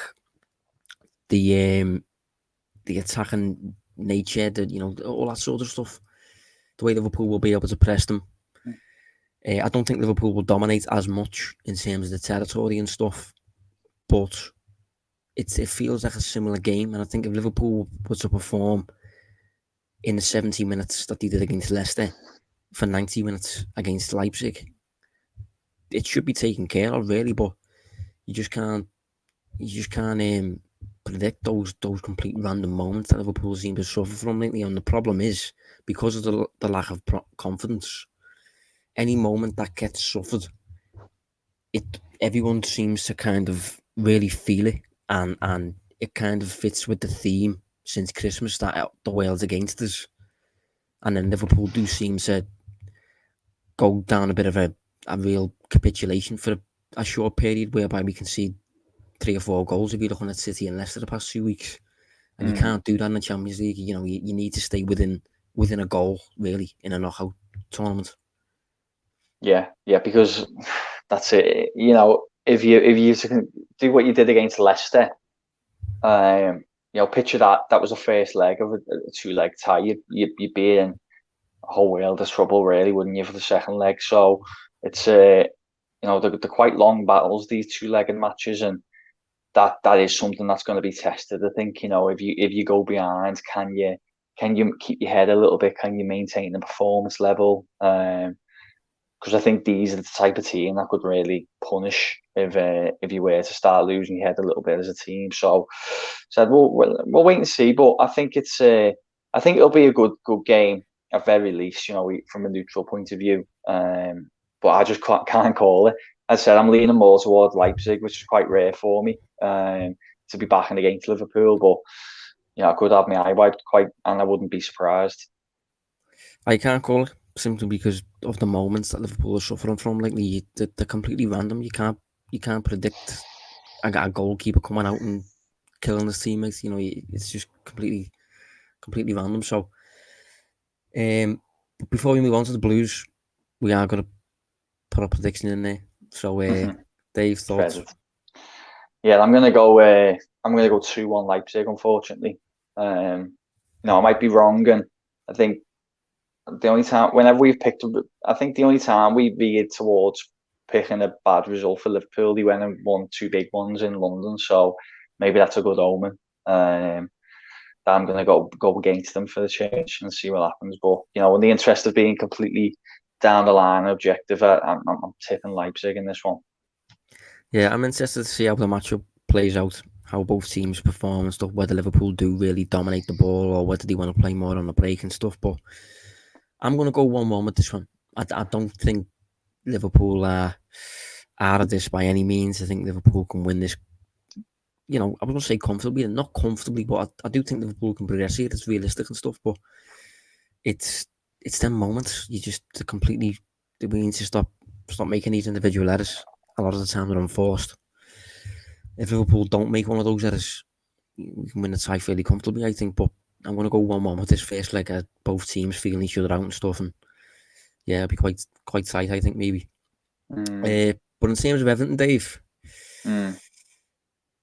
the attacking nature, all that sort of stuff. The way Liverpool will be able to press them. I don't think Liverpool will dominate as much in terms of the territory and stuff, but it feels like a similar game. And I think if Liverpool were to perform in the 70 minutes that they did against Leicester for 90 minutes against Leipzig, it should be taken care of, really. But you just can't predict those complete random moments that Liverpool seem to suffer from lately. And the problem is, because of the lack of confidence, any moment that gets suffered, everyone seems to kind of really feel it, and it kind of fits with the theme since Christmas that the world's against us. And then Liverpool do seem to go down a bit of a real capitulation for a short period, whereby we can see 3 or 4 goals if you're looking at City and Leicester the past 2 weeks. And you can't do that in the Champions League. You need to stay within a goal, really, in a knockout tournament. Yeah, because that's it. If you do what you did against Leicester, picture that was the first leg of a 2-leg tie. You'd be in a whole world of trouble, really, wouldn't you, for the second leg? So it's they're quite long battles, these 2-legged matches, and that is something that's going to be tested. I think if you go behind, can you keep your head a little bit? Can you maintain the performance level? Because I think these are the type of team that could really punish if you were to start losing your head a little bit as a team. So we'll wait and see. But I think I think it'll be a good game at very least. From a neutral point of view. But I just can't call it. As I said, I'm leaning more towards Leipzig, which is quite rare for me to be backing against Liverpool. But I could have my eye wiped and I wouldn't be surprised. I can't call it simply because of the moments that Liverpool are suffering from. Like they're completely random. You can't predict a goalkeeper coming out and killing his teammates. It's just completely random. So, but before we move on to the Blues, we are going to put a prediction in there. So, Dave, thoughts? Yeah, I'm gonna go 2-1 Leipzig. Unfortunately, I might be wrong, and I think the only time whenever we've picked, I think the only time we veered towards picking a bad result for Liverpool, they went and won 2 big ones in London. So maybe that's a good omen. I'm going to go against them for the change and see what happens. But in the interest of being completely down the line objective, I'm tipping Leipzig in this one. Yeah, I'm interested to see how the matchup plays out, how both teams perform and stuff, whether Liverpool do really dominate the ball or whether they want to play more on the break and stuff. But I'm going to go 1-1 with this one. I don't think Liverpool are out of this by any means. I think Liverpool can win this. I was going to say comfortably, and not comfortably, but I do think Liverpool can progress here. It's realistic and stuff, but it's them moments you just we need to stop making these individual errors. A lot of the time they're unforced. If Liverpool don't make one of those errors, we can win the tie fairly comfortably, I think. But I'm going to go 1-1 with this first leg. Both teams feeling each other out and stuff, and yeah, it'll be quite tight, I think, maybe. But in terms of Everton, Dave,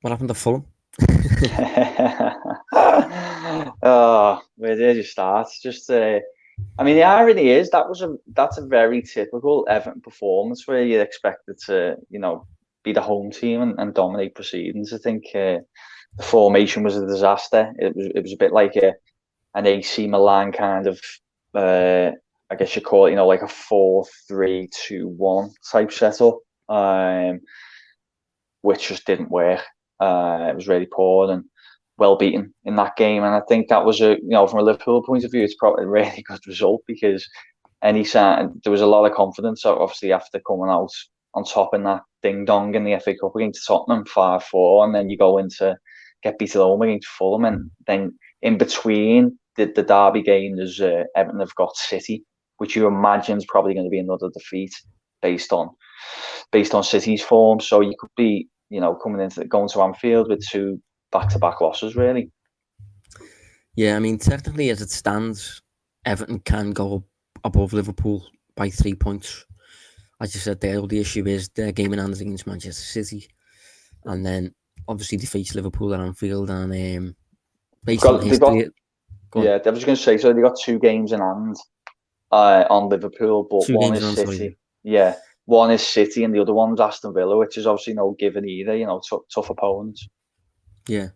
what happened to Fulham? Where did you start? Just the irony is that's a very typical Everton performance where you'd expect it to be the home team and dominate proceedings. I think the formation was a disaster. It was a bit like an AC Milan kind of I guess you call it like a 4-3-2-1 type setup, which just didn't work. It was really poor and well beaten in that game, and I think that was from a Liverpool point of view, it's probably a really good result because there was a lot of confidence. So obviously after coming out on top in that ding dong in the FA Cup against Tottenham 5-4, and then you go into get beat at home against Fulham, and then in between the derby game, there's Everton have got City, which you imagine is probably going to be another defeat based on City's form. So you could be, going to Anfield with 2 back-to-back losses, really. Yeah, I mean, technically, as it stands, Everton can go above Liverpool by 3 points. As you said there, the issue is their game in hand is against Manchester City, and then obviously they face Liverpool at Anfield, and based on history. Yeah, I was going to say, so they got 2 games in hand on Liverpool, but 2 one games is in hand, City. sorry. Yeah, one is City and the other one's Aston Villa, which is obviously no given either. Tough opponents. Yeah,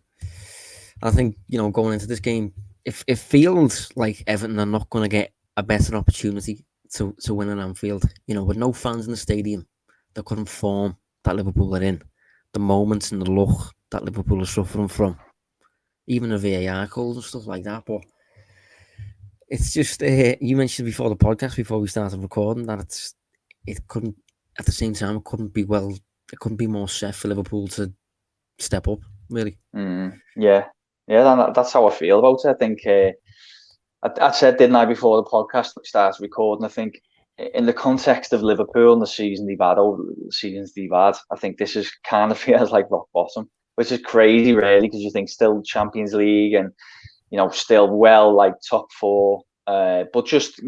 I think going into this game, if it feels like Everton are not going to get a better opportunity to win at Anfield, with no fans in the stadium, they couldn't form that Liverpool are in, the moments and the luck that Liverpool are suffering from, even the VAR calls and stuff like that. But it's just you mentioned before the podcast, before we started recording, that it couldn't at the same time it couldn't be more set for Liverpool to step up, really. Yeah, that's how I feel about it. I think I said, didn't I, before the podcast started recording, I think in the context of Liverpool and the seasons they've had, I think this is kind of feels like rock bottom, which is crazy, really, because you think still Champions League and still well like top 4, but just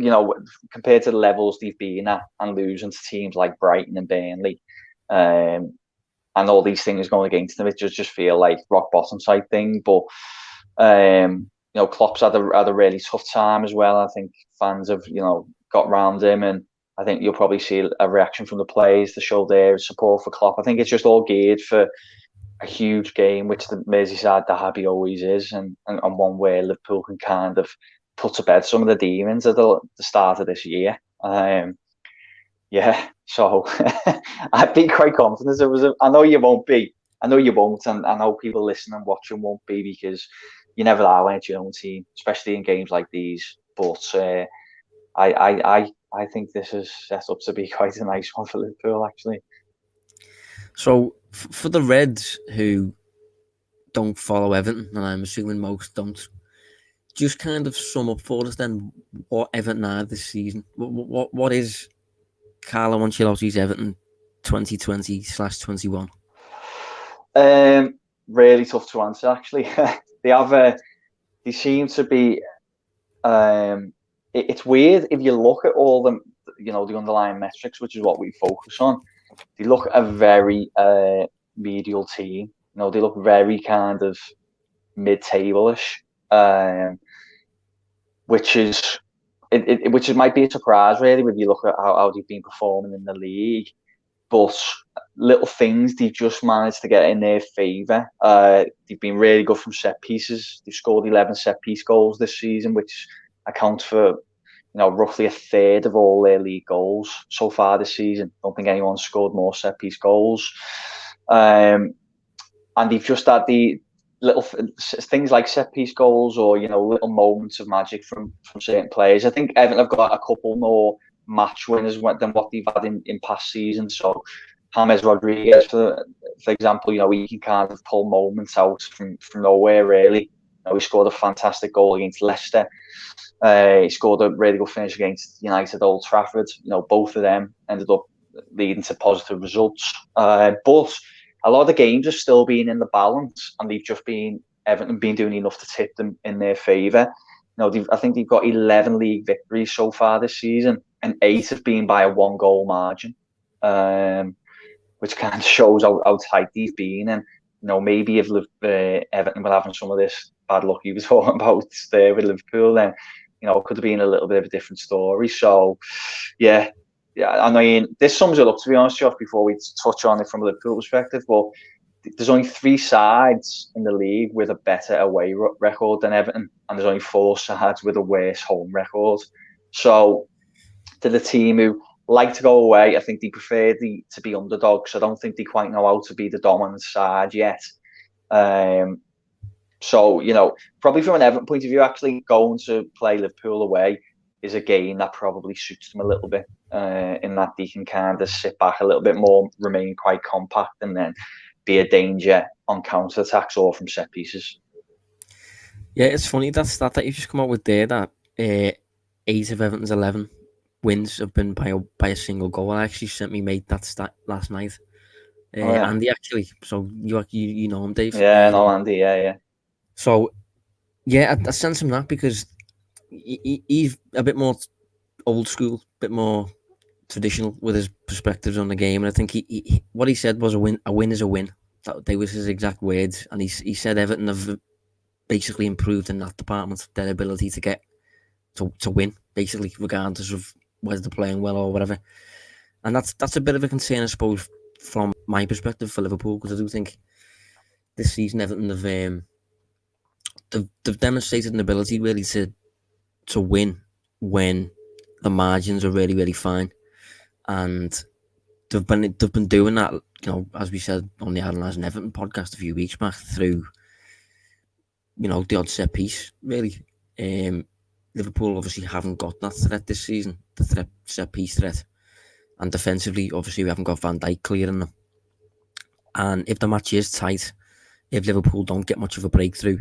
compared to the levels they've been at and losing to teams like Brighton and Burnley, and all these things going against them, it just feel like rock bottom type thing. But Klopp's had a really tough time as well. I think fans have got round him, and I think you'll probably see a reaction from the players to show their support for Klopp. I think it's just all geared for a huge game, which the Merseyside derby always is, and one where Liverpool can kind of put to bed some of the demons at the start of this year. Yeah, so I'd be quite confident. I know you won't be. I know you won't, and I know people listening and watching won't be, because you never are when it's your own team, especially in games like these. But I think this is set up to be quite a nice one for Liverpool, actually. So for the Reds who don't follow Everton, and I'm assuming most don't, just kind of sum up for us then what Everton are this season. What is Carlo Ancelotti's Everton 2020/21? Really tough to answer, actually. They seem to be. It's weird if you look at all the underlying metrics, which is what we focus on. They look a very medial team. They look very kind of mid-table-ish, which might be a surprise, really, when you look at how they've been performing in the league. But little things they've just managed to get in their favour. They've been really good from set pieces. They've scored 11 set piece goals this season, which accounts for roughly a third of all their league goals so far this season. I don't think anyone's scored more set piece goals. And they've just had the little things like set piece goals, or little moments of magic from certain players. I think Everton have got a couple more match winners than what they've had in past seasons. So James Rodriguez, for example, he can kind of pull moments out from nowhere, really. He scored a fantastic goal against Leicester. He scored a really good finish against United Old Trafford. Both of them ended up leading to positive results. But a lot of the games have still been in the balance, and Everton been doing enough to tip them in their favour. I think they've got 11 league victories so far this season, and 8 have been by a 1-goal margin, which kind of shows how tight they've been. And maybe if Everton were having some of this bad luck he was talking about there with Liverpool, then it could have been a little bit of a different story. So yeah, I mean, this sums it up, to be honest, Josh, before we touch on it from a Liverpool perspective. But there's only 3 sides in the league with a better away record than Everton, and there's only 4 sides with a worse home record. So to the team who like to go away, I think they prefer to be underdogs. I don't think they quite know how to be the dominant side yet. So, probably from an Everton point of view, actually going to play Liverpool away is a game that probably suits them a little bit, in that they can kind of sit back a little bit more, remain quite compact, and then be a danger on counter-attacks or from set pieces. Yeah, it's funny that stat that you just come out with there, that 8 of Everton's 11 wins have been by a single goal. I actually sent me mate that stat last night. Oh yeah, Andy, actually. So you know him, Dave. yeah, no, Andy, yeah. So yeah, I sent him that because he's a bit more old school, a bit more traditional with his perspectives on the game, and I think what he said was a win. A win is a win. They was his exact words, and he said Everton have basically improved in that department, their ability to get to win, basically, regardless of whether they're playing well or whatever. And that's a bit of a concern, I suppose, from my perspective for Liverpool, because I do think this season Everton they've demonstrated an ability really to win when the margins are really really fine, and they've been doing that, as we said on the Analysing Everton podcast a few weeks back, through the odd set piece really. Liverpool obviously haven't got that threat this season, the set piece threat, and defensively obviously we haven't got Van Dijk clearing them. And if the match is tight, if Liverpool don't get much of a breakthrough,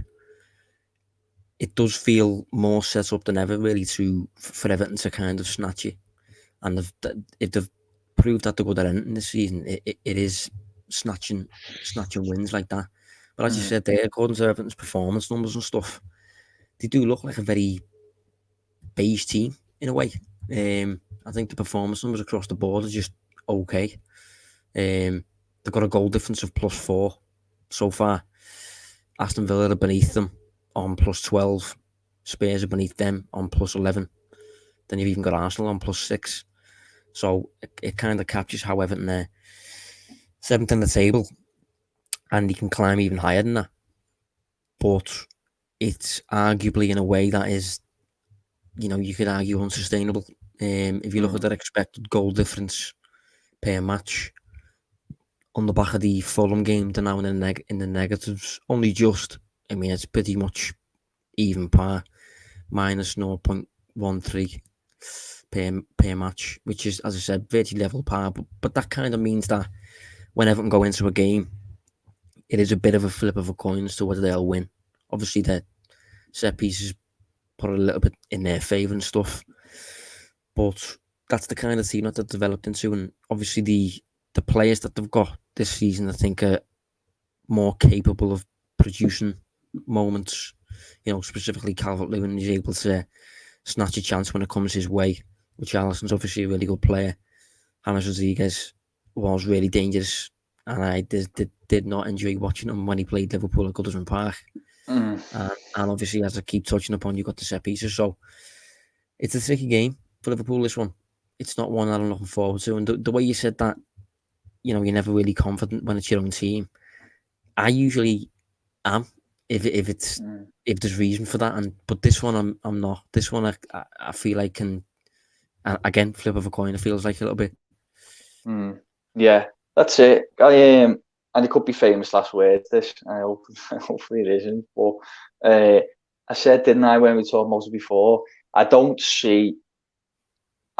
it does feel more set up than ever really for Everton to kind of snatch it. And if they've proved that they're good at anything this season, it is snatching wins like that. But as you said there, according to Everton's performance numbers and stuff, they do look like a very beige team in a way. I think the performance numbers across the board are just okay. They've got a goal difference of +4 so far. Aston Villa are beneath them on +12. Spurs are beneath them on +11. Then you've even got Arsenal on +6. So it kind of captures how Everton are 7th in the table, and you can climb even higher than that. But it's arguably in a way that is, you could argue unsustainable. If you look at their expected goal difference per match, on the back of the Fulham game, they're now in the negatives. Only just. I mean, it's pretty much even par, minus 0.13 per match, which is, as I said, virtually level par. But that kind of means that when Everton go into a game, it is a bit of a flip of a coin as to whether they'll win. Obviously, their set pieces put a little bit in their favour and stuff, but that's the kind of team that they've developed into. And obviously, the players that they've got this season, I think, are more capable of producing moments. Specifically Calvert-Lewin is able to snatch a chance when it comes his way, which Alisson's obviously a really good player. James Rodriguez was really dangerous, and I did not enjoy watching him when he played Liverpool at Goodison Park. And obviously, as I keep touching upon, you've got the set pieces. So it's a tricky game for Liverpool, this one. It's not one that I'm looking forward to. And the way you said that, you're never really confident when it's your own team. I usually am, if there's reason for that. But this one, I'm not. This one, I feel like can, again, flip of a coin. It feels like a little bit. Yeah, that's it. And it could be famous last words. This, hopefully it isn't. But I said, didn't I, when we talked about it before? I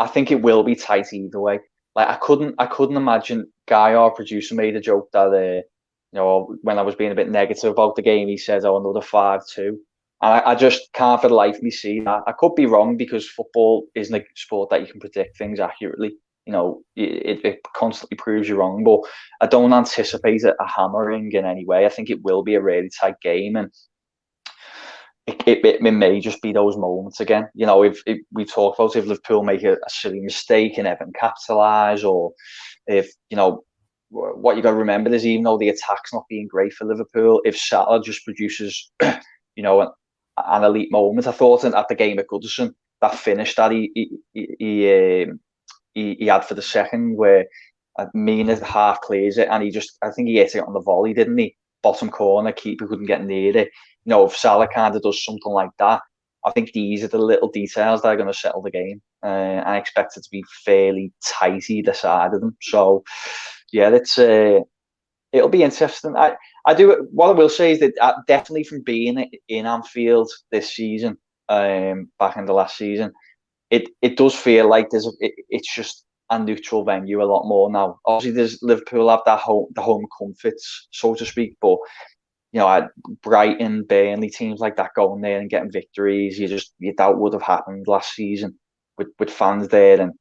think it will be tight either way. Like I couldn't imagine. Guy, our producer, made a joke that when I was being a bit negative about the game, he said, "Oh, another 5-2." And I just can't for the life of me see that. I could be wrong because football isn't a sport that you can predict things accurately. It constantly proves you wrong. But I don't anticipate a hammering in any way. I think it will be a really tight game, and it may just be those moments again. If we talk about if Liverpool make a silly mistake and Everton capitalise, or if what you got to remember is, even though the attack's not being great for Liverpool, if Salah just produces an elite moment. I thought at the game at Goodison, that finish that he had for the second, where Mina half clears it, and I think he hit it on the volley, didn't he? Bottom corner, keeper couldn't get near it. If Salah kind of does something like that, I think these are the little details that are going to settle the game. I expect it to be fairly tight either side of them. So, yeah, it'll be interesting. I do. What I will say is that definitely from being in Anfield this season, back in the last season, it does feel like it's just a neutral venue a lot more now. Obviously, there's Liverpool have the home comforts, so to speak, but Brighton, Burnley, teams like that going there and getting victories, you doubt would have happened last season with fans there, and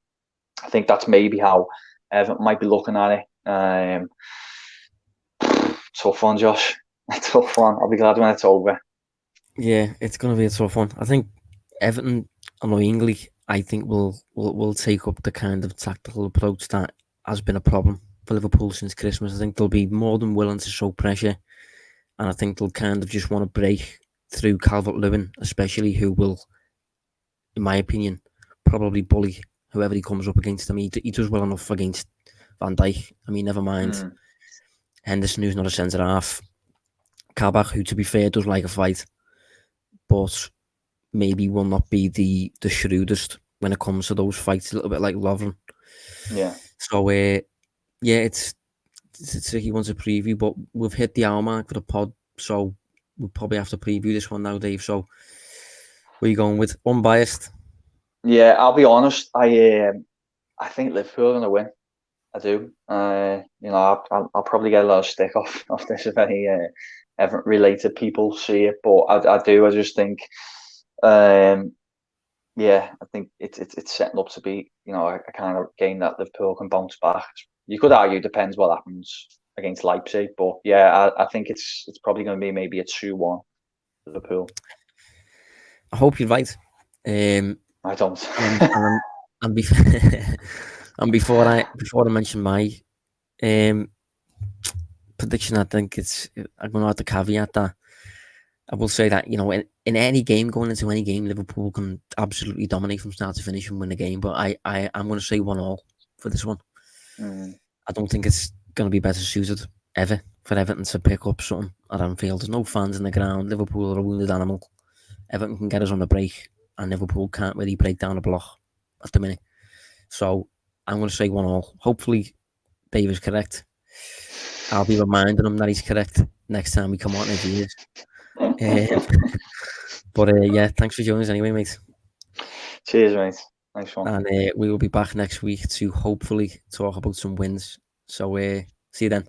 I think that's maybe how Everton might be looking at it. Tough one, Josh. A tough one. I'll be glad when it's over. Yeah, it's going to be a tough one. I think Everton, annoyingly, I think will take up the kind of tactical approach that has been a problem for Liverpool since Christmas. I think they'll be more than willing to show pressure, and I think they'll kind of just want to break through Calvert-Lewin, especially, who will, in my opinion, probably bully whoever he comes up against. I mean, he does well enough against Van Dijk. I mean, never mind Henderson, who's not a centre half. Kabak, who, to be fair, does like a fight, but maybe will not be the shrewdest when it comes to those fights. A little bit like Lovren. Yeah. So, yeah, it's a tricky one to preview, but we've hit the hour mark for the pod, so we'll probably have to preview this one now, Dave. So, where are you going with? Unbiased? Yeah, I'll be honest. I think Liverpool are going to win. I do. I'll probably get a lot of stick off this if any Everton related people see it, but I do. I just think, I think it's setting up to be a kind of game that Liverpool can bounce back. You could argue it depends what happens against Leipzig, but yeah, I think it's probably going to be maybe a 2-1 Liverpool. I hope you're right. I don't. And before I mention my prediction, I think I'm going to have to caveat that. I will say that, in any game, going into any game, Liverpool can absolutely dominate from start to finish and win the game. But I'm going to say 1-1 for this one. I don't think it's going to be better suited ever for Everton to pick up something at Anfield. There's no fans in the ground. Liverpool are a wounded animal. Everton can get us on the break, and Liverpool can't really break down a block at the minute. So I'm going to say 1-1. Hopefully, Dave is correct. I'll be reminding him that he's correct next time we come on if he is. But yeah, thanks for joining us anyway, mate. Cheers, mate. Nice one. And we will be back next week to hopefully talk about some wins. So see you then.